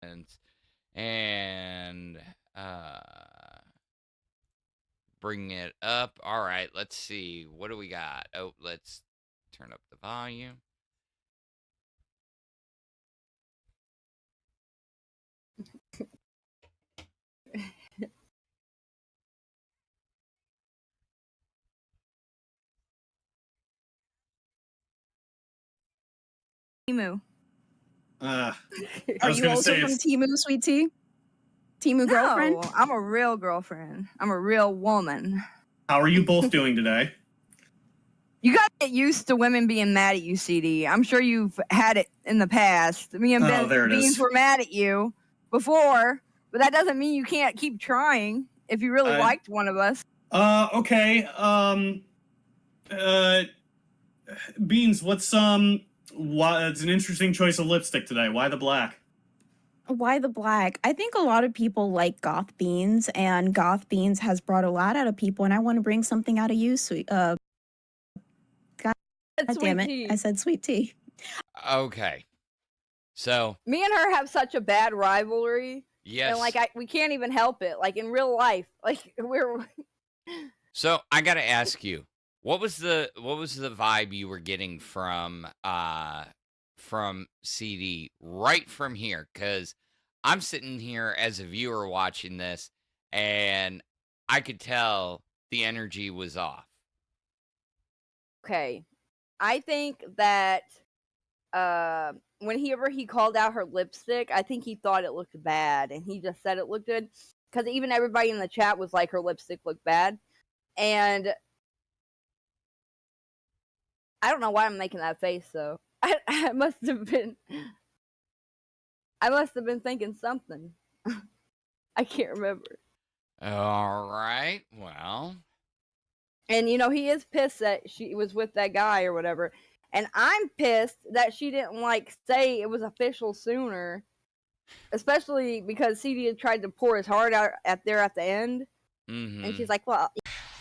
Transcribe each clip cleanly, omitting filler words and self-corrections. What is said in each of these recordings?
and bring it up. All right, let's see. What do we got? Oh, let's turn up the volume. Timu. I Are was you gonna also say from it's- Timu, sweet tea? Timu girlfriend? No, I'm a real girlfriend. I'm a real woman. How are you both doing today? You gotta get used to women being mad at you, CD. I'm sure you've had it in the past. Me and Beans were mad at you before, but that doesn't mean you can't keep trying if you really liked one of us. Okay. Beans, what's why it's an interesting choice of lipstick today. Why the black? Why the black? I think a lot of people like goth beans, and goth beans has brought a lot out of people, and I want to bring something out of you, sweet. God damn it! Tea. I said sweet tea. Okay, so me and her have such a bad rivalry. Yes, and like we can't even help it. Like in real life, like we're. So I gotta ask you, what was the vibe you were getting from CD right from here? Because I'm sitting here as a viewer watching this, and I could tell the energy was off. Okay, I think that whenever he called out her lipstick, I think he thought it looked bad, and he just said it looked good. Because even everybody in the chat was like, her lipstick looked bad. And I don't know why I'm making that face, though. I must have been thinking something. I can't remember. All right, well. And, you know, he is pissed that she was with that guy or whatever. And I'm pissed that she didn't, like, say it was official sooner. Especially because CD had tried to pour his heart out at the end. Mm-hmm. And she's like, well...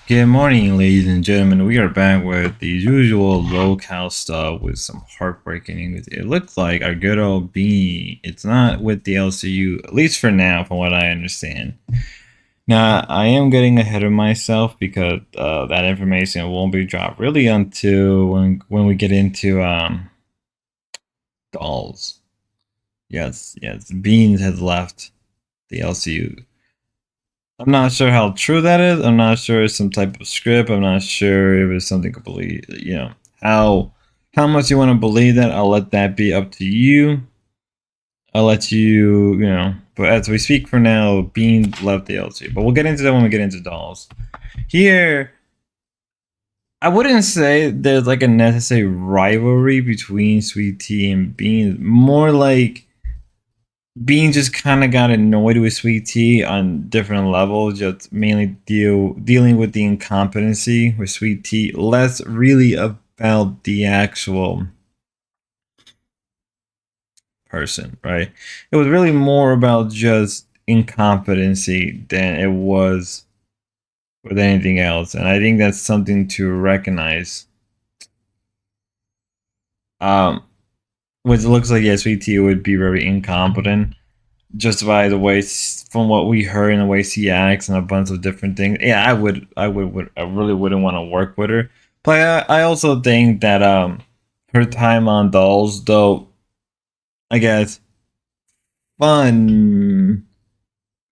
Good morning, ladies and gentlemen. We are back with the usual lolcow stuff with some heartbreaking news. It looks like our good old Beanie, it's not with the LCU, at least for now, from what I understand. Now, I am getting ahead of myself because that information won't be dropped really until when we get into dolls. Yes, Beans has left the LCU. I'm not sure how true that is. I'm not sure it's some type of script. I'm not sure if it's something completely, you know, how much you want to believe that. I'll let that be up to you. I'll let you, you know, but as we speak for now, Bean left the LC. But we'll get into that when we get into dolls. Here, I wouldn't say there's like a necessary rivalry between Sweet Tea and Bean. More like Bean just kind of got annoyed with Sweet Tea on different levels, just mainly dealing with the incompetency with Sweet Tea, less really about the actual person, right? It was really more about just incompetency than it was with anything else, and I think that's something to recognize. Which looks like, yeah, Sweet Tea would be very incompetent just by the way, from what we heard and the way she acts and a bunch of different things. Yeah, I really wouldn't want to work with her. But I also think that her time on dolls, though, I guess fun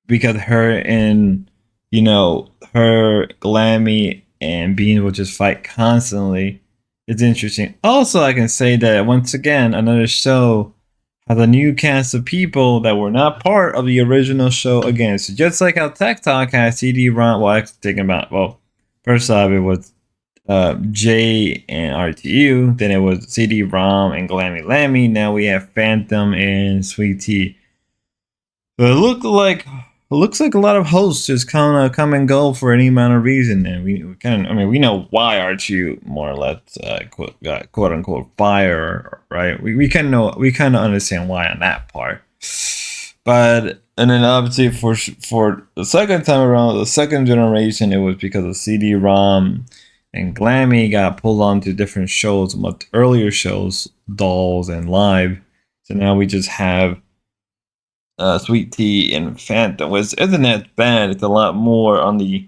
because her and, you know, her, Glammy, and Bean will just fight constantly. It's interesting. Also, I can say that once again, another show has a new cast of people that were not part of the original show again. So just like how Tech Talk has CD-ROM, well, actually thinking about, well, first off, it was J and RTU, then it was CD-ROM and Glammy Lammy. Now we have Phantom and Sweet Tea. So it looks like a lot of hosts just come and go for any amount of reason, and we know why RTU more or less quote unquote fire, right? We kind of understand why on that part. But and then obviously for the second time around, the second generation, it was because of CD-ROM and Glammy got pulled onto different shows, much earlier shows, Dolls and Live. So now we just have sweet tea and Fanta, which isn't that bad. It's a lot more on the,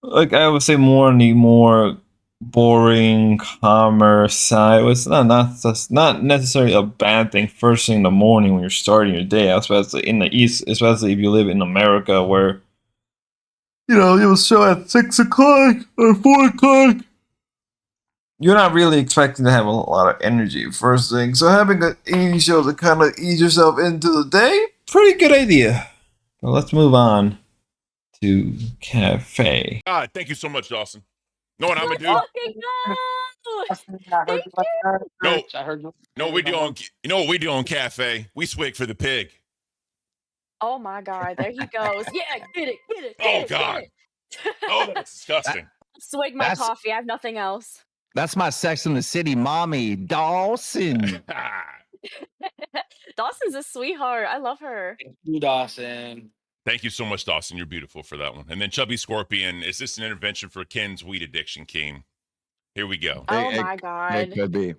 like I would say, more on the more boring, calmer side. It's not necessarily a bad thing first thing in the morning when you're starting your day, especially in the East, especially if you live in America where it was show at 6 o'clock or 4 o'clock. You're not really expecting to have a lot of energy first thing. So having an eating show to kind of ease yourself into the day, pretty good idea. Well, let's move on to Cafe. Thank you so much, Dawson. Know what I'm gonna Let's do? fucking go! Thank you. No, I heard. no, we do on. You know what we do on Cafe? We swig for the pig. Oh my god, there he goes. Yeah, get it, get it, Oh, get it, God. get it. Oh, that's disgusting. Swig my That's- coffee. I have nothing else. That's my Sex in the City mommy, Dawson. Dawson's a sweetheart. I love her. Thank you, Dawson. Thank you so much, Dawson. You're beautiful for that one. And then Chubby Scorpion, is this an intervention for Ken's weed addiction, King? Here we go. Oh It- my It god. could be.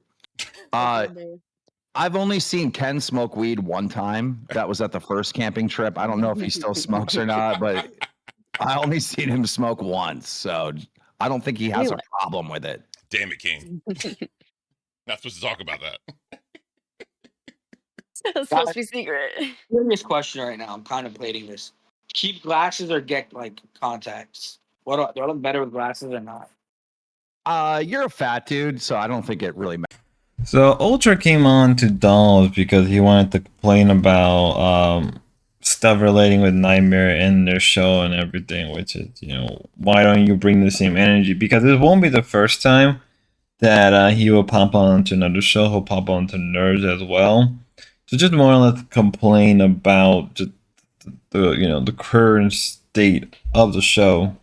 I've only seen Ken smoke weed one time. That was at the first camping trip. I don't know if he still smokes or not, but I only seen him smoke once. So I don't think he has a Anyway. problem with it. Damn it, King. Not supposed to talk about that. It's supposed to be secret. Serious question right now. I'm contemplating this. Keep glasses or get like contacts? What are better with glasses or not? You're a fat dude, so I don't think it really matters. So Ultra came on to Dolls because he wanted to complain about stuff relating with Nightmare in their show and everything, which is, why don't you bring the same energy? Because it won't be the first time that he will pop on to another show. He'll pop on to Nerds as well. So just more or less complain about just the current state of the show.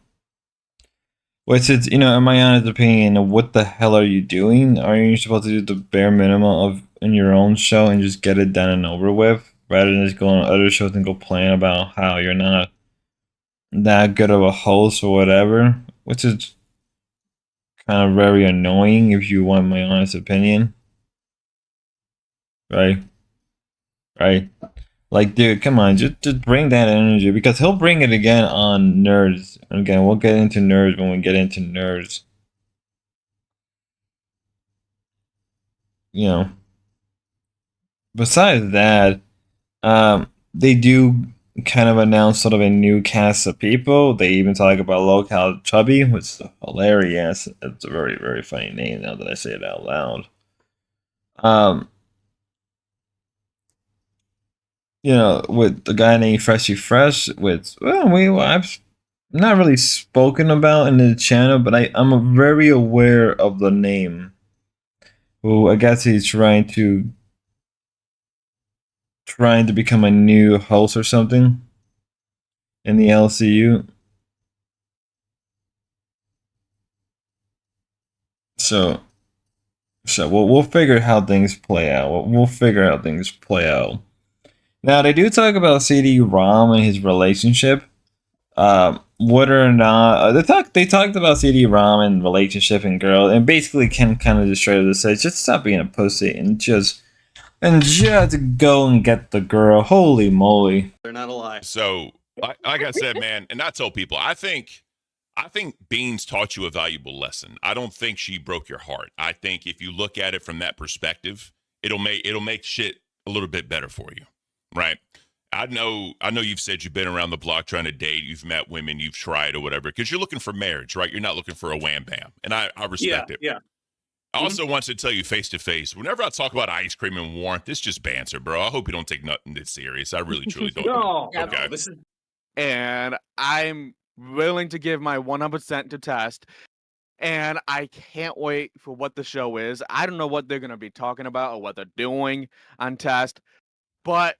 Which is, in my honest opinion, what the hell are you doing? Are you supposed to do the bare minimum of in your own show and just get it done and over with, rather than just go on other shows and complain about how you're not that good of a host or whatever? Which is kind of very annoying, if you want my honest opinion. Right? Like, dude, come on, just bring that energy, because he'll bring it again on Nerds. And again, we'll get into Nerds when we get into Nerds. Besides that, they do kind of announce sort of a new cast of people. They even talk about Local Chubby, which is hilarious. It's a very, very funny name now that I say it out loud. With the guy named Freshy Fresh, I've not really spoken about in the channel, but I'm very aware of the name. Who I guess he's trying to become a new host or something in the LCU. So we'll figure how things play out. We'll figure how things play out. Now, they do talk about CD-ROM and his relationship. Whether or not they talked about CD-ROM and relationship and girl, and basically Ken kind of just straight up says, just stop being a pussy and just go and get the girl. Holy moly! They're not alive. So, like I said, man, and I tell people, I think Beans taught you a valuable lesson. I don't think she broke your heart. I think if you look at it from that perspective, it'll make shit a little bit better for you. Right. I know you've said you've been around the block trying to date. You've met women, you've tried or whatever, because you're looking for marriage, right? You're not looking for a wham bam. And I respect it. Yeah. I also want to tell you face to face, whenever I talk about ice cream and warmth, it's just banter, bro. I hope you don't take nothing this serious. I really, truly don't. No. Okay. This is And I'm willing to give my 100% to Test. And I can't wait for what the show is. I don't know what they're going to be talking about or what they're doing on Test, but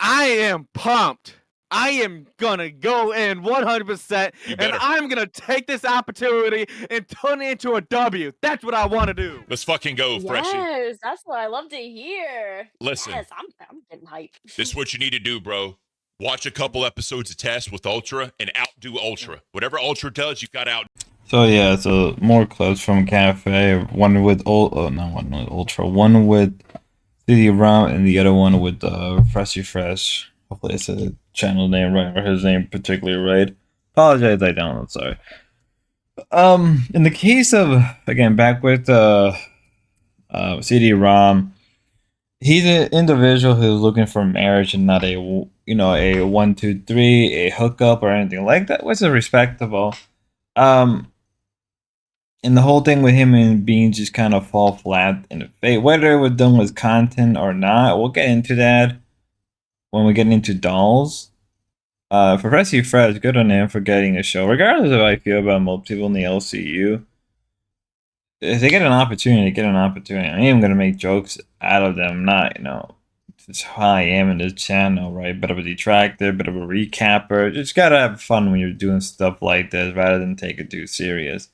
I am pumped. I am gonna go in 100%, and I'm gonna take this opportunity and turn it into a W. That's what I want to do. Let's fucking go, Freshie. Yes, that's what I love to hear. Listen. Yes, I'm getting hyped. This is what you need to do, bro. Watch a couple episodes of Test with Ultra and outdo Ultra. Whatever Ultra does, you've got to out. So yeah, so more clips from Cafe. One with Ultra, one with CD-ROM, and the other one with Freshy Fresh. Hopefully I said the channel name right or his name particularly right. Apologize, I don't. I'm sorry. In the case of, again, back with CD-ROM, he's an individual who's looking for marriage and not a a 1, 2, 3, a hookup or anything like that, which is respectable. And the whole thing with him and Beans just kind of fall flat in the face. Whether it was done with content or not, we'll get into that when we get into dolls. For Rescue Fresh, good on him for getting a show. Regardless of how I feel about most people in the LCU, if they get an opportunity, get an opportunity. I am gonna make jokes out of them, not it's how I am in this channel, right? Bit of a detractor, bit of a recapper. Just gotta have fun when you're doing stuff like this rather than take it too serious.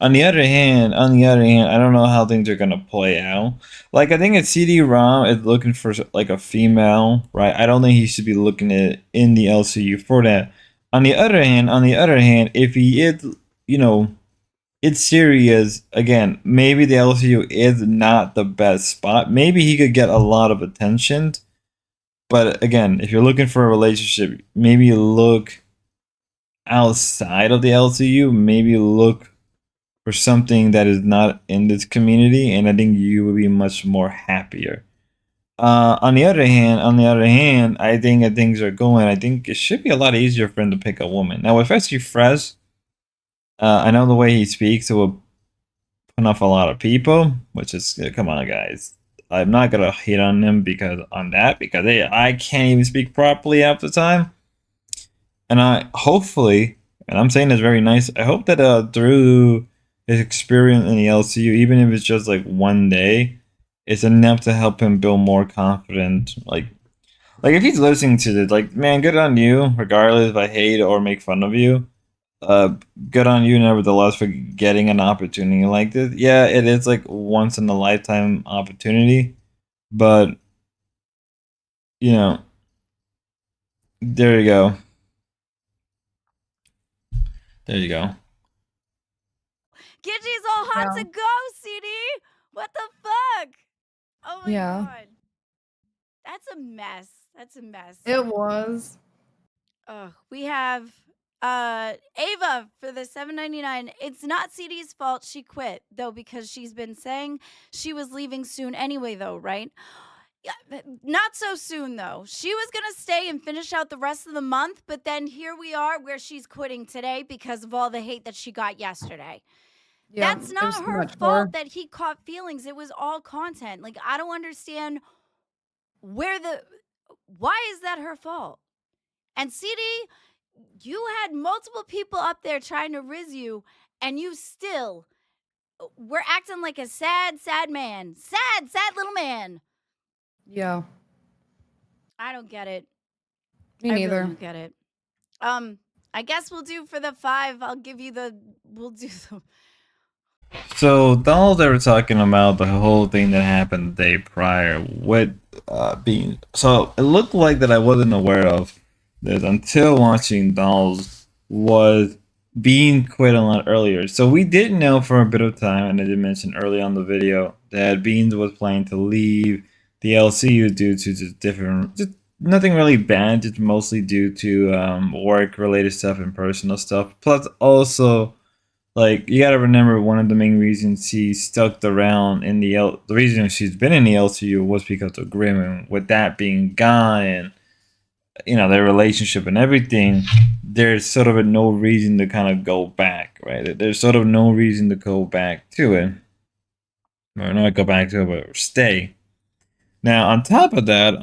On the other hand, I don't know how things are gonna play out. Like, I think CD-ROM is looking for like a female, right? I don't think he should be looking at in the LCU for that. On the other hand, if he is, it's serious. Again, maybe the LCU is not the best spot. Maybe he could get a lot of attention. But again, if you're looking for a relationship, maybe look outside of the LCU. Maybe look for something that is not in this community, and I think you will be much more happier. On the other hand, I think that things are going. I think it should be a lot easier for him to pick a woman. Now with Rescue Fresh, I know the way he speaks, it will put off a lot of people. Which is, come on, guys. I'm not gonna hate on him because I can't even speak properly half the time. And I'm saying this very nice. I hope that through his experience in the LCU, even if it's just like one day, it's enough to help him build more confidence. Like if he's listening to this, like, man, good on you. Regardless if I hate or make fun of you, good on you nevertheless for getting an opportunity like this. Yeah, it is like once in a lifetime opportunity, but there you go. There you go. Gidgey's all hot to go, CD. What the fuck? Oh my god. That's a mess. That's a mess. It was. We have Ava for the $7.99. It's not CD's fault she quit though, because she's been saying she was leaving soon anyway though, right? Yeah, not so soon though. She was gonna stay and finish out the rest of the month, but then here we are where she's quitting today because of all the hate that she got yesterday. Yeah, that's not her fault that he caught feelings. It was all content. Like, I don't understand why is that her fault? And CD, you had multiple people up there trying to riz you, and you still were acting like a sad man. Sad little man. Yeah. I don't get it. Me neither. I really don't get it. I guess we'll do for the 5. We'll do the. So dolls, they were talking about the whole thing that happened the day prior with Bean. So it looked like that I wasn't aware of this until watching dolls was Bean quit a lot earlier. So we did know for a bit of time, and I did mention early on the video, that Beans was planning to leave the LCU due to just nothing really bad, just mostly due to work related stuff and personal stuff. Plus also, like, you gotta remember, one of the main reasons she stuck around in the reason she's been in the LCU was because of Grimm, and with that being gone and their relationship and everything, there's sort of no reason to kind of go back, right? There's sort of no reason to go back to it, or not go back to it, but stay. Now, on top of that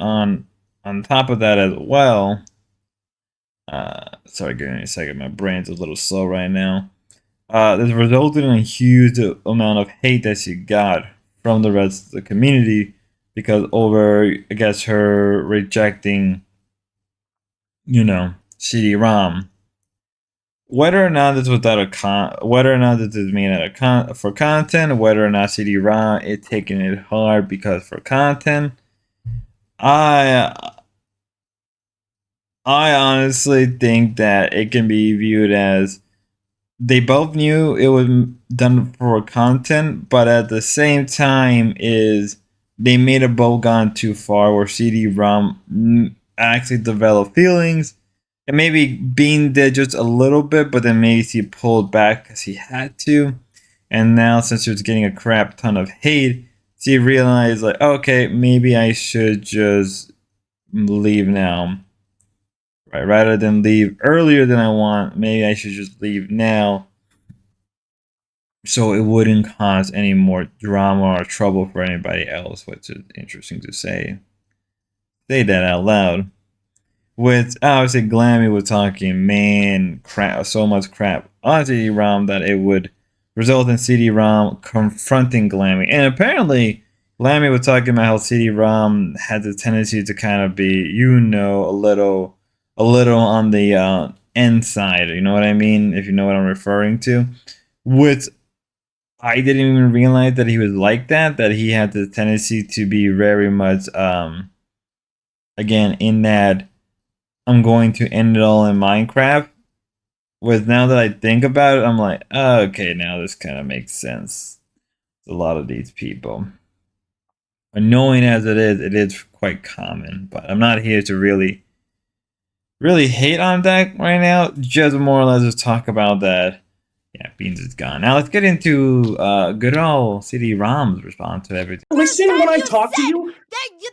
as well, sorry, give me a second. My brain's a little slow right now. This resulted in a huge amount of hate that she got from the rest of the community because over, I guess, her rejecting, CD-ROM. Whether or not this was whether or not this is made for content, whether or not CD-ROM is taking it hard because for content, I honestly think that it can be viewed as they both knew it was done for content, but at the same time they made a both gone too far where CD-ROM actually develop feelings. And maybe Bean did just a little bit, but then maybe he pulled back because he had to. And now, since he was getting a crap ton of hate, he realized, like, okay, maybe I should just leave now. Right? Rather than leave earlier than I want, maybe I should just leave now, so it wouldn't cause any more drama or trouble for anybody else, which is interesting to say. Say that out loud. With obviously Glammy was talking crap, so much crap on CD-ROM that it would result in CD-ROM confronting Glammy. And apparently Glammy was talking about how CD-ROM had the tendency to kind of be, a little on the end side, you know what I mean? If you know what I'm referring to. With I didn't even realize that he was like that he had the tendency to be very much, again, in that I'm going to end it all in Minecraft. With now that I think about it, I'm like, oh, okay, now this kind of makes sense. A lot of these people. Annoying as it is quite common. But I'm not here to really hate on that right now. Just more or less just talk about that. Yeah, Beans is gone. Now let's get into good old CD-ROM's response to everything. Listen when I talk to you.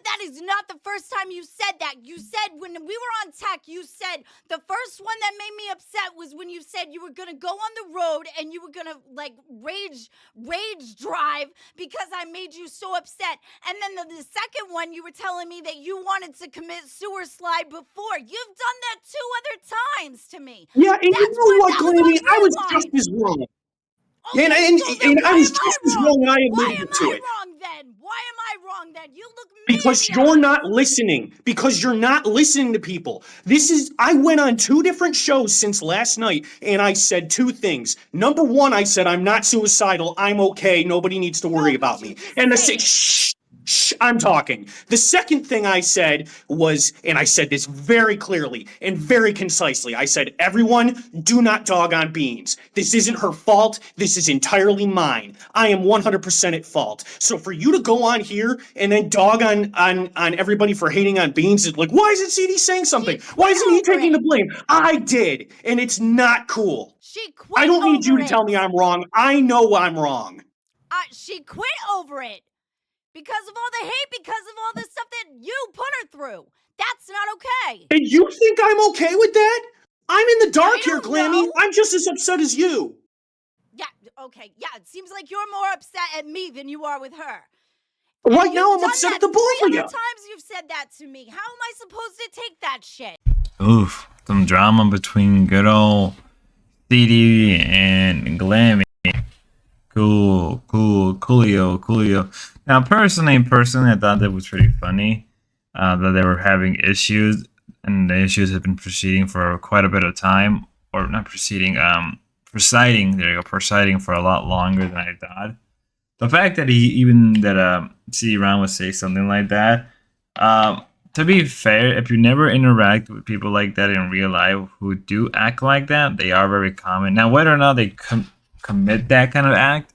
That is not the first time you said that. You said when we were on tech, you said the first one that made me upset was when you said you were gonna go on the road and you were gonna like rage drive because I made you so upset. And then the second one, you were telling me that you wanted to commit sewer slide before. You've done that 2 other times to me. Yeah, and you know what, Glammy? I was just as wrong. Okay, and I was just as wrong, and I admitted to it. Why am I wrong then? You look Because you're not listening. Because you're not listening to people. I went on 2 different shows since last night, and I said 2 things. Number 1, I said, I'm not suicidal. I'm okay. Nobody needs to worry about me. And shh, I'm talking. The second thing I said was, and I said this very clearly and very concisely, I said, everyone, do not dog on Beans. This isn't her fault. This is entirely mine. I am 100% at fault. So for you to go on here and then dog on everybody for hating on Beans, is like, why isn't CD saying something? Why isn't he taking the blame? I did, and it's not cool. She quit. I don't need you to tell me I'm wrong. I know I'm wrong. She quit over it. Because of all the hate, because of all the stuff that you put her through. That's not okay. And you think I'm okay with that? I'm in the dark here, Glammy. I'm just as upset as you. Yeah, okay. Yeah, it seems like you're more upset at me than you are with her. Right now, I'm upset at the both of you. 3 other times you've said that to me. How am I supposed to take that shit? Oof, some drama between good old CD and Glammy. Coolio. Now, personally, I thought that was pretty funny. That they were having issues, and the issues have been proceeding for quite a bit of time, or not proceeding, presiding. There you go, presiding for a lot longer than I thought. The fact that CD-ROM would say something like that. To be fair, if you never interact with people like that in real life who do act like that, they are very common. Now, whether or not they commit that kind of act,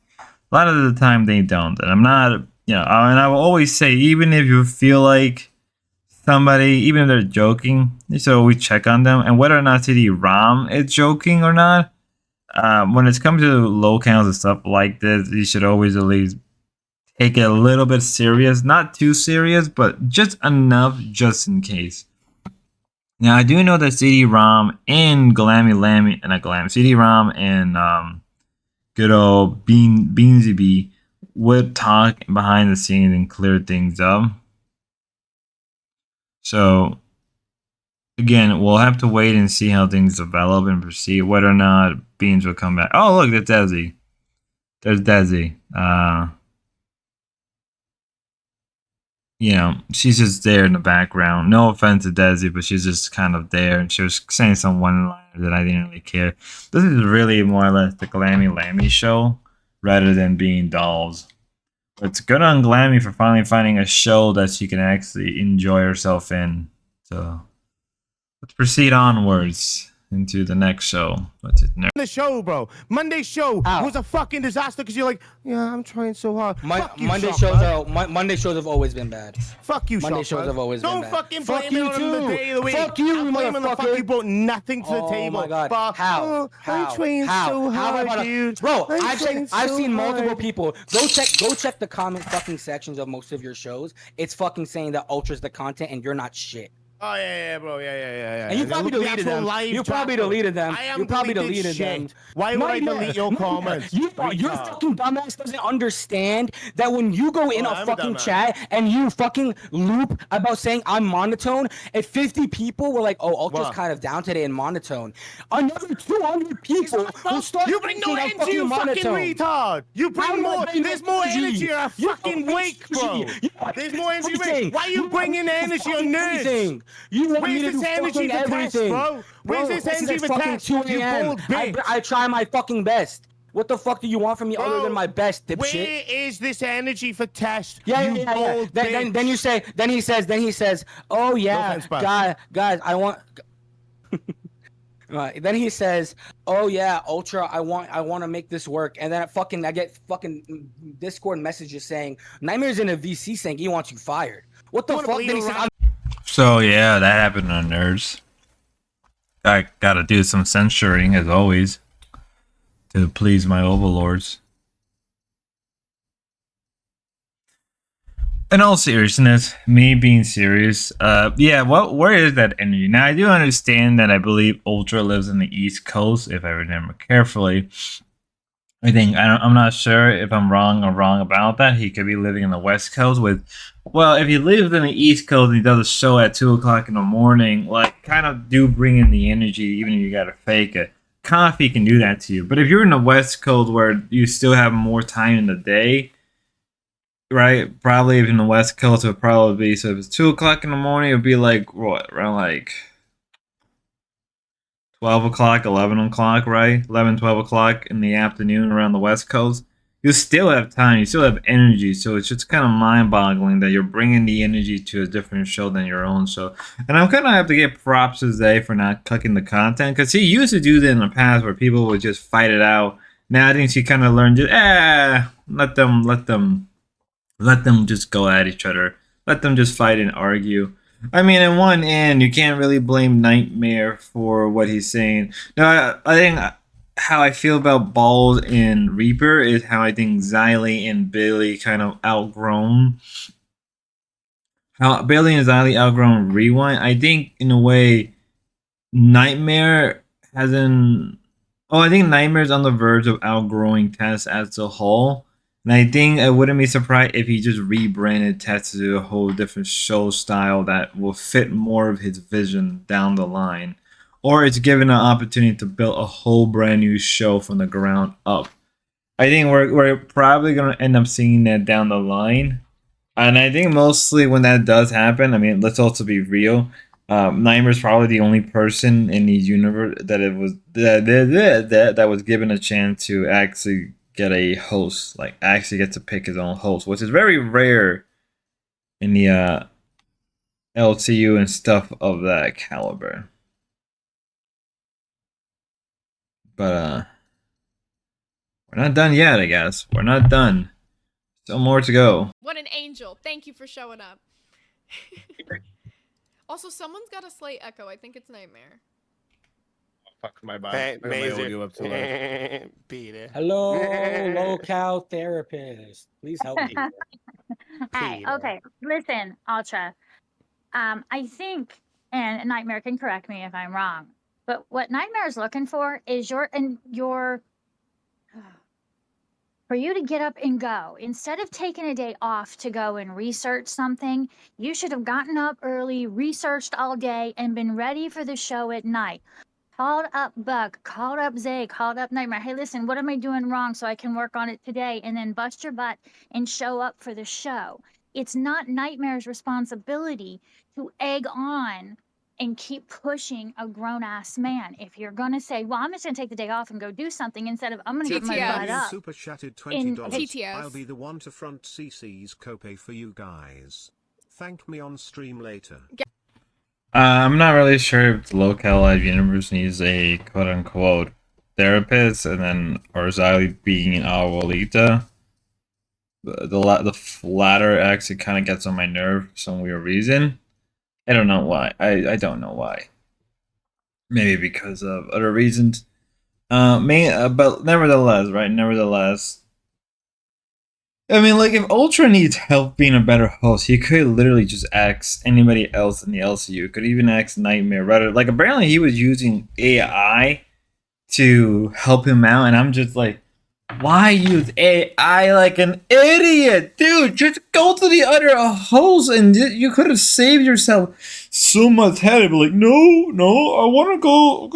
a lot of the time they don't. And I'm not, and I will always say, even if you feel like somebody, even if they're joking, you should always check on them. And whether or not CD-ROM is joking or not, when it's come to low counts and stuff like this, you should always at least take it a little bit serious. Not too serious, but just enough just in case. Now, I do know that CD-ROM and CD-ROM and good old Beansy B would talk behind the scenes and clear things up. So, again, we'll have to wait and see how things develop and proceed, whether or not Beans will come back. Oh, look, that's Desi. There's Desi. She's just there in the background. No offense to Desi, but she's just kind of there, and she was saying some one-liners that I didn't really care. This is really more or less the Glammy Lammy show, rather than being dolls. But it's good on Glammy for finally finding a show that she can actually enjoy herself in. So let's proceed onwards. into the next show. What's it? The show, bro. Monday show was a fucking disaster because you're like, yeah, I'm trying so hard. Fuck you, Monday Shock, shows bud. are Monday shows have always been bad. Fuck you, Monday Shock, shows bud. have always Don't been bad. fucking Fuck blame you it on the too. day of the week. Fuck you, I'm blaming the fuck motherfucker. you brought nothing to the table. Oh my god. But, How? I'm trying How? so How am I hard, gonna- dude. Bro, I'm I've trying so seen multiple hard. people. Go check the comment fucking sections of most of your shows. It's fucking saying that Ultra's the content and you're not shit. Oh yeah, bro, yeah. And you probably deleted them. You probably deleted them. You probably deleted them. Why would I delete your comments? Your fucking dumbass doesn't understand that when you go in a I'm a fucking dumbass. chat and you fucking loop about saying I'm monotone, and 50 people were like, "Oh, Ultra's What? kind of down today in monotone." Another 200 people will start You bring no thinking I'm energy, you fucking monotone. retard. You How bring do I more. bring There's no more energy? energy. You're a You fucking are wake, bro. You are There's more energy. everything. Why are you bringing the energy on nerds? Everything. You want me Where's to this do energy fucking for test, everything, bro? Where's Bro, this this is energy at for fucking test? 2 You a.m. bold bitch. I try my fucking best. What the fuck do you want from me other than my best, dipshit? Where is this energy for test? Yeah. you bold bitch. Then he says, oh yeah, offense, bud. guys, I want. Then he says, "Oh yeah, Ultra, I want to make this work." And then I get fucking Discord messages saying Nightmare's in a VC saying he wants you fired. What the fuck? Then he said, So yeah, that happened on Nerds. I gotta do some censoring as always to please my overlords. In all seriousness, me being serious, yeah, where is that energy? Now, I do understand that I believe Ultra lives in the East Coast, if I remember carefully. I'm not sure if I'm wrong about that. He could be living in the West Coast well, if he lives in the East Coast and he does a show at 2 o'clock in the morning, like, kind of do bring in the energy, even if you gotta fake it. Coffee can do that to you. But if you're in the West Coast where you still have more time in the day, right? Probably if in the West Coast, it would probably be, so if it's 2 o'clock in the morning, it would be like, what, around like 12 o'clock, 11 o'clock, right? 11, 12 o'clock in the afternoon around the West Coast. You still have time, you still have energy, so it's just kind of mind-boggling that you're bringing the energy to a different show than your own show. And I'm gonna have to give props to Zay for not cooking the content, because he used to do that in the past where people would just fight it out. Now I think she kind of learned just, let them just go at each other. Let them just fight and argue. I mean, in one end, you can't really blame Nightmare for what he's saying. No, I think how I feel about Balls and Reaper is how I think Xylee and Billy kind of outgrown. How Billy and Xylee outgrown Rewind. I think, in a way, Nightmare hasn't... Oh, I think Nightmare's on the verge of outgrowing Tess as a whole. And I think I wouldn't be surprised if he just rebranded Tess to a whole different show style that will fit more of his vision down the line. Or it's given an opportunity to build a whole brand new show from the ground up. I think we're probably going to end up seeing that down the line. And I think mostly when that does happen, I mean, let's also be real. Nightmare's probably the only person in the universe that was given a chance to actually get a host, like actually get to pick his own host, which is very rare in the LCU and stuff of that caliber. But we're not done yet, I guess. We're not done. Still more to go. What an angel. Thank you for showing up. Also, someone's got a slight echo. I think it's Nightmare. Fuck my bad. Beat it. Hello, local therapist. Please help me. Hey, okay, listen, Ultra. I think, and Nightmare can correct me if I'm wrong, but what Nightmare is looking for is for you to get up and go. Instead of taking a day off to go and research something, you should have gotten up early, researched all day, and been ready for the show at night. Called up Buck, called up Zay, called up Nightmare. Hey, listen, what am I doing wrong so I can work on it today? And then bust your butt and show up for the show. It's not Nightmare's responsibility to egg on and keep pushing a grown-ass man. If you're going to say, well, I'm just going to take the day off and go do something instead of I'm going to get my butt up. Super chatted $20. TTS. I'll be the one to front CC's copay for you guys. Thank me on stream later. I'm not really sure if the lolcowlive universe needs a quote-unquote therapist, and then Orzali being our Lolita. The latter actually kind of gets on my nerve for some weird reason. I don't know why. I don't know why. Maybe because of other reasons. But nevertheless, right? Nevertheless, I mean, like, if Ultra needs help being a better host, he could literally just ask anybody else in the LCU. Could even ask Nightmare. Rather, like, apparently he was using AI to help him out, and I'm just like, why use AI like an idiot, dude? Just go to the other host, and you could have saved yourself so much headache. Like, no, I want to go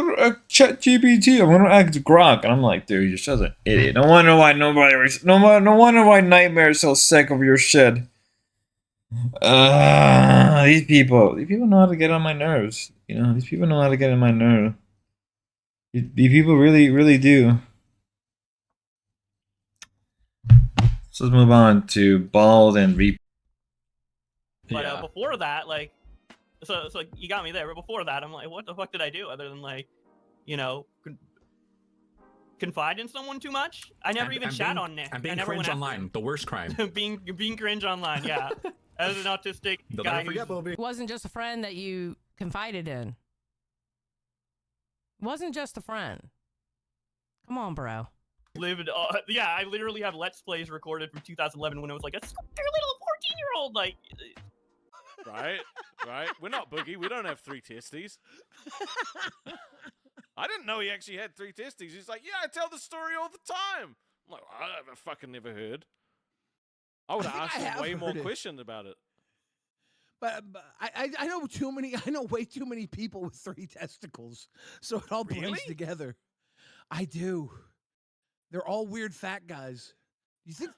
chat GPT. I want to ask Grok, and I'm like, dude, you're such an idiot. No wonder why no wonder why Nightmare is so sick of your shit. These people know how to get on my nerves. You know, these people know how to get on my nerve. These people really do. So let's move on to Bald and Reap. But before that, like, so you got me there. But before that, I'm like, what the fuck did I do other than, like, you know, confide in someone too much? I never even chat on Nick. I'm being I never cringe went after online. him. The worst crime. being cringe online. Yeah, as an autistic guy. It wasn't just a friend that you confided in. It wasn't just a friend. Come on, bro. Yeah, I literally have Let's Plays recorded from 2011 when it was like a little 14-year-old, like. Right. We're not Boogie. We don't have 3 testes. I didn't know he actually had 3 testes. He's like, yeah, I tell the story all the time. I'm like, I've fucking never heard. I would have asked him way more questions about it. But I know too many. I know way too many people with 3 testicles, so it all blends together. I do. They're all weird fat guys. You think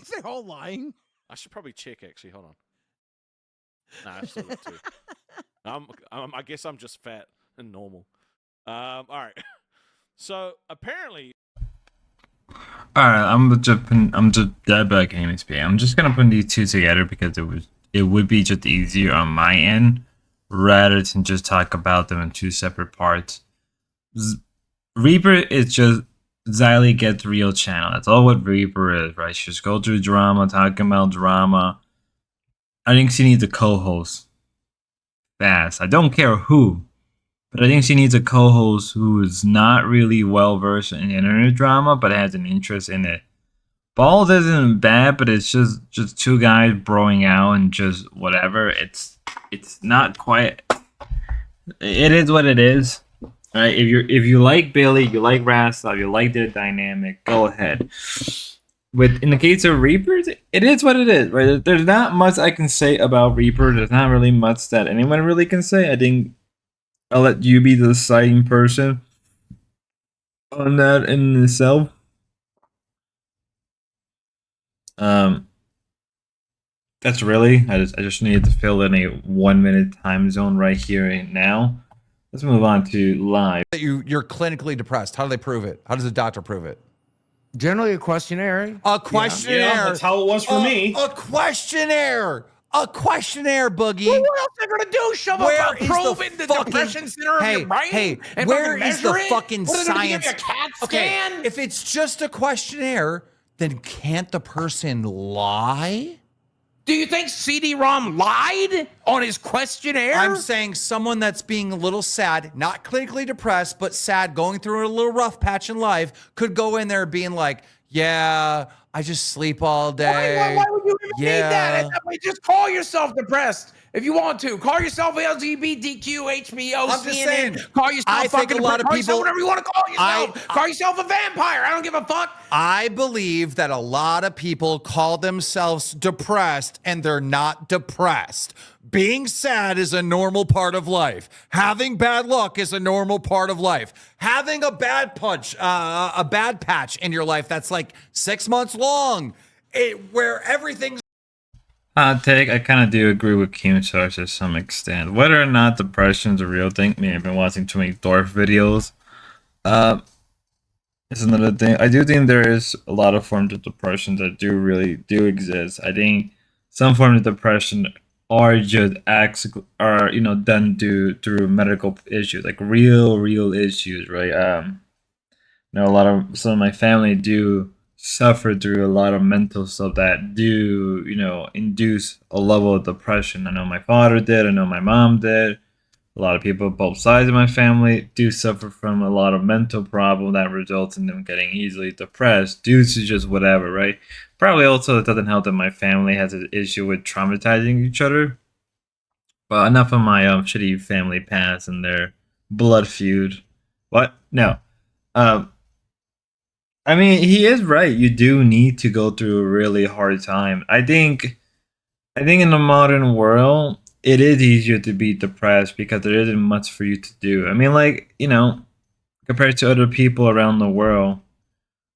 they're all lying? I should probably check, actually. Hold on. Nah, I still got 2. I guess I'm just fat and normal. All right. So apparently, all right. I'm just dead back in XP. I'm just gonna put these 2 together because it would be just easier on my end rather than just talk about them in 2 separate parts. Reaper is just Xylee gets real channel. That's all what Reaper is, right? She just go through drama, talking about drama. I think she needs a co-host fast. I don't care who, but I think she needs a co-host who is not really well versed in internet drama, but has an interest in it. Bald isn't bad, but it's just 2 guys broing out and just whatever. It's not quite. It is what it is. Right? If you like Billy, you like Rasta, you like their dynamic, go ahead. In the case of Reapers, it is what it is, right? There's not much I can say about Reaper. There's not really much that anyone really can say. I think I'll let you be the deciding person on that in itself. That's really. I just needed to fill in a 1-minute time zone right here and now. Let's move on to live. You're clinically depressed. How do they prove it? How does the doctor prove it? Generally, a questionnaire. A questionnaire. Yeah, that's how it was for me. A questionnaire. A questionnaire, Boogie. Well, what else are they gonna do? Shove a probe in the depression center of your brain? And where is the measure it? fucking What, are they gonna science? give you a CAT Okay, scan? if it's just a questionnaire, then can't the person lie? Do you think CD-ROM lied on his questionnaire? I'm saying someone that's being a little sad, not clinically depressed, but sad, going through a little rough patch in life, could go in there being like, yeah, I just sleep all day. Why would you even need that? Just call yourself depressed if you want to. Call yourself LGBTQ, HBO, I'm just saying, Call yourself I think a lot of call yourself people- whatever you want to call yourself. Call yourself a vampire. I don't give a fuck. I believe that a lot of people call themselves depressed and they're not depressed. Being sad is a normal part of life. Having bad luck is a normal part of life. Having a bad patch in your life that's like 6 months long, where everything's Hot take, I kind of do agree with Keemstar to some extent. Whether or not depression's a real thing, I mean, I've been watching too many Dwarf videos. It's another thing. I do think there is a lot of forms of depression that do exist. I think some forms of depression are just acts are done through medical issues, like real issues, right? A lot of some of my family do suffer through a lot of mental stuff that do induce a level of depression. I know my father did. I know my mom did. A lot of people, both sides of my family, do suffer from a lot of mental problem that results in them getting easily depressed due to just whatever, right? Probably also it doesn't help that my family has an issue with traumatizing each other. But enough of my shitty family past and their blood feud. What? No. Um, I mean, he is right. You do need to go through a really hard time. I think in the modern world, it is easier to be depressed because there isn't much for you to do. I mean, like, compared to other people around the world.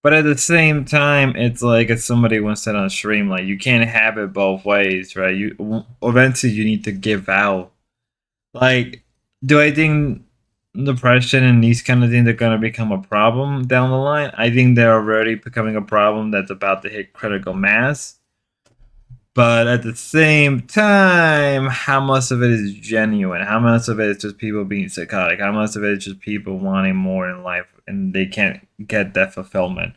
But at the same time, it's like as somebody once said on stream, like you can't have it both ways, right? You eventually you need to give out. Like, do I think depression and these kind of things are gonna become a problem down the line? I think they're already becoming a problem that's about to hit critical mass. But at the same time, how much of it is genuine? How much of it is just people being psychotic? How much of it is just people wanting more in life and they can't get that fulfillment?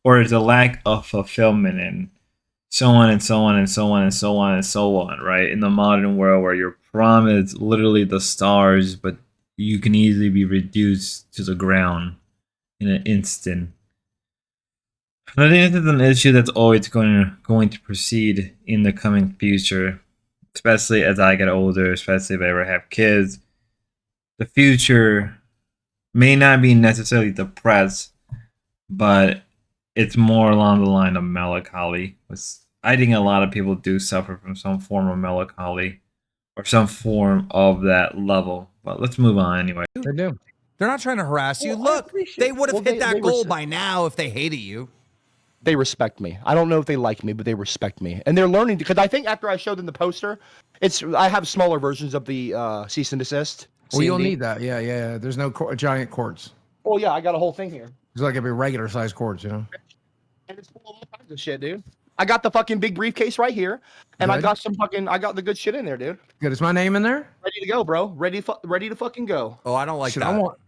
Or is a lack of fulfillment and so on and so on and so on and so on and so on, right? In the modern world where you're promised literally the stars, but you can easily be reduced to the ground in an instant. I think this is an issue that's always going to proceed in the coming future, especially as I get older, especially if I ever have kids. The future may not be necessarily depressed, but it's more along the line of melancholy. I think a lot of people do suffer from some form of melancholy or some form of that level. But let's move on anyway. They do. They're not trying to harass you. Look, they would have hit that goal by now if they hated you. They respect me. I don't know if they like me, but they respect me, and they're learning because I think after I showed them the poster, I have smaller versions of the cease and desist. Well, you'll C&D. need that. Yeah. There's no giant cords. Oh yeah, I got a whole thing here. It's like it'd be regular size cords, you know. And it's full of all kinds of shit, dude. I got the fucking big briefcase right here, and I Good. got the good shit in there, dude. Good. Is my name in there? Ready to go, bro. Ready to fucking go. Oh, I don't like Shit, that. I want.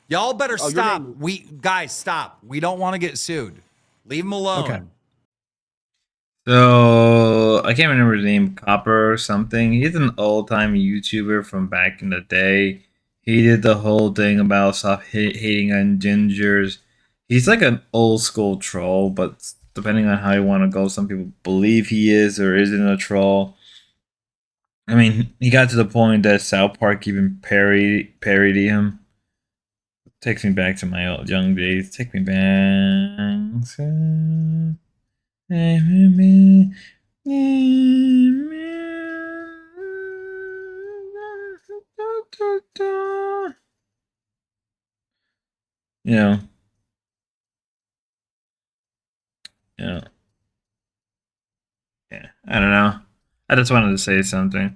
Y'all better Oh, your stop. name- Guys, stop. We don't want to get sued. Leave them alone. Okay. So I can't remember his name, Copper or something. He's an old-time YouTuber from back in the day. He did the whole thing about stop hating on gingers. He's like an old school troll, but depending on how you want to go, some people believe he is or isn't a troll. I mean, he got to the point that South Park even parody him. Takes me back to my old young days. Take me back. Yeah. Yeah. Yeah. I don't know. I just wanted to say something.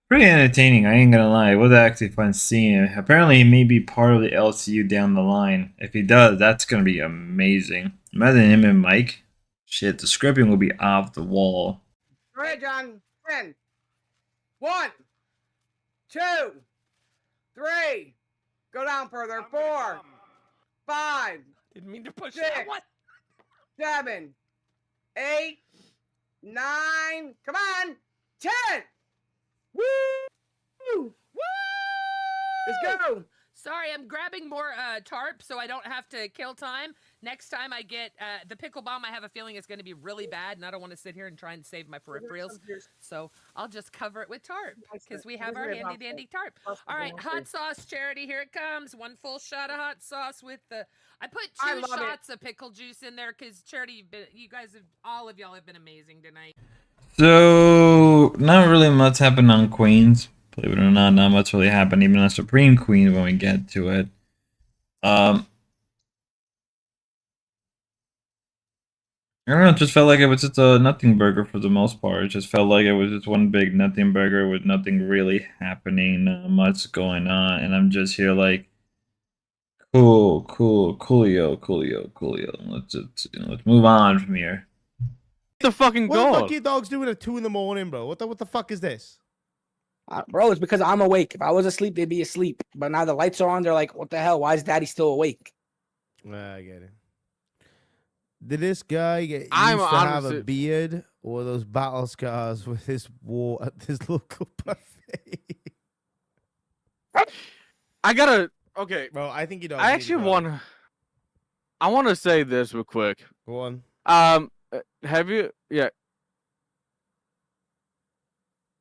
Pretty entertaining, I ain't gonna lie. It was actually fun seeing him. Apparently, he may be part of the LCU down the line. If he does, that's gonna be amazing. Imagine him and Mike. Shit, the scripting will be off the wall. Go ahead, John. 10. 1, 2, 3. Go down further. 4, 5. Didn't mean to push 6, that one. 7, 8, 9. Come on. 10. Woo! Woo! Let's go. Sorry, I'm grabbing more tarp so I don't have to kill time. Next time I get the pickle bomb, I have a feeling it's going to be really bad, and I don't want to sit here and try and save my peripherals. So I'll just cover it with tarp because we have our handy dandy tarp. All right, hot sauce, Charity, here it comes. One full shot of hot sauce with the. I put two shots of pickle juice in there because Charity, you guys have all of y'all have been amazing tonight. So, not really much happened on Queens. Believe it or not much really happened even on Supreme Queen when we get to it. I don't know, it just felt like it was just a nothing burger for the most part. It just felt like it was just one big nothing burger with nothing really happening, not much going on. And I'm just here like, coolio. Let's move on from here. the fucking What the fuck goal. are your dogs doing at 2 in the morning, bro? What the fuck is this? Bro, it's because I'm awake. If I was asleep, they'd be asleep. But now the lights are on. They're like, what the hell? Why is daddy still awake? I get it. Did this guy get used I'm to have honestly- a beard or those battle scars with his war at this local buffet? I gotta. Okay, bro. I think you don't. I actually want. I want to say this real quick. Go on. Have you? Yeah.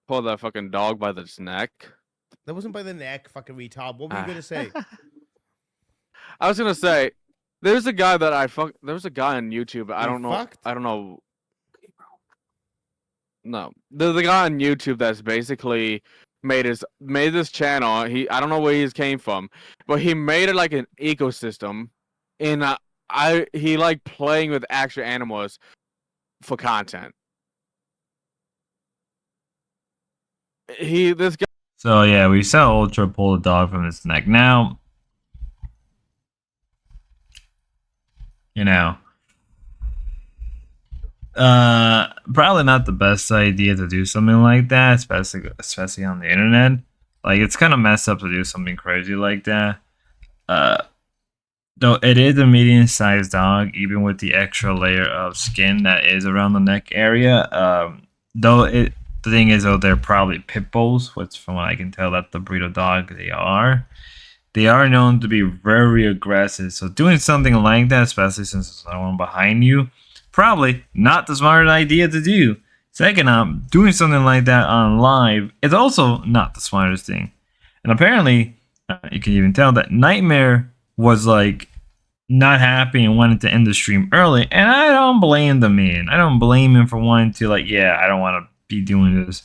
Pull that fucking dog by its neck. That wasn't by the neck, fucking retard. What were you gonna say? I was gonna say, there's a guy that I fuck. There's a guy on YouTube. I You don't know. fucked? I don't know. No, there's a guy on YouTube that's basically made this channel. I don't know where he came from, but he made it like an ecosystem. In he like playing with actual animals for content. This guy. So yeah, we saw Ultra pull the dog from his neck. Now, you know, probably not the best idea to do something like that, especially on the internet. Like, it's kind of messed up to do something crazy like that. Though it is a medium-sized dog, even with the extra layer of skin that is around the neck area. The thing is, though, they're probably pit bulls, which, from what I can tell, that's the breed of dog they are. They are known to be very aggressive, so doing something like that, especially since there's no one behind you, probably not the smartest idea to do. Second up, doing something like that on live is also not the smartest thing. And apparently, you can even tell that Nightmare was like not happy and wanted to end the stream early, and I don't blame the man. I don't blame him for wanting to, like, yeah, I don't want to be doing this.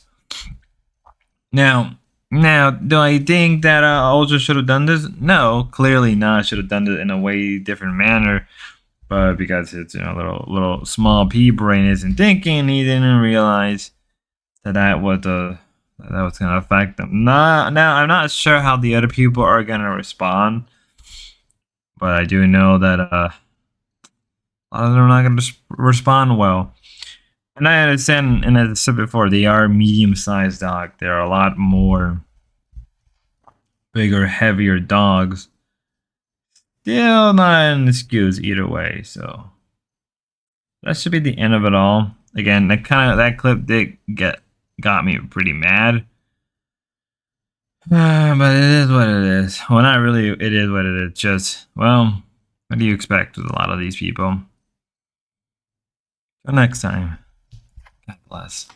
Now, do I think that Ultra should have done this? No, clearly not. Should have done it in a way different manner. But because it's, you know, little small pea brain isn't thinking, he didn't realize that was gonna affect them. Now I'm not sure how the other people are gonna respond, but I do know that a lot of them are not gonna respond well. And I understand, and as I said before, they are medium-sized dogs. They're a lot more bigger, heavier dogs. Still not an excuse either way, so that should be the end of it all. Again, that clip did got me pretty mad. But it is what it is. Well, not really, it is what it is. Just, well, what do you expect with a lot of these people? Till next time. God bless.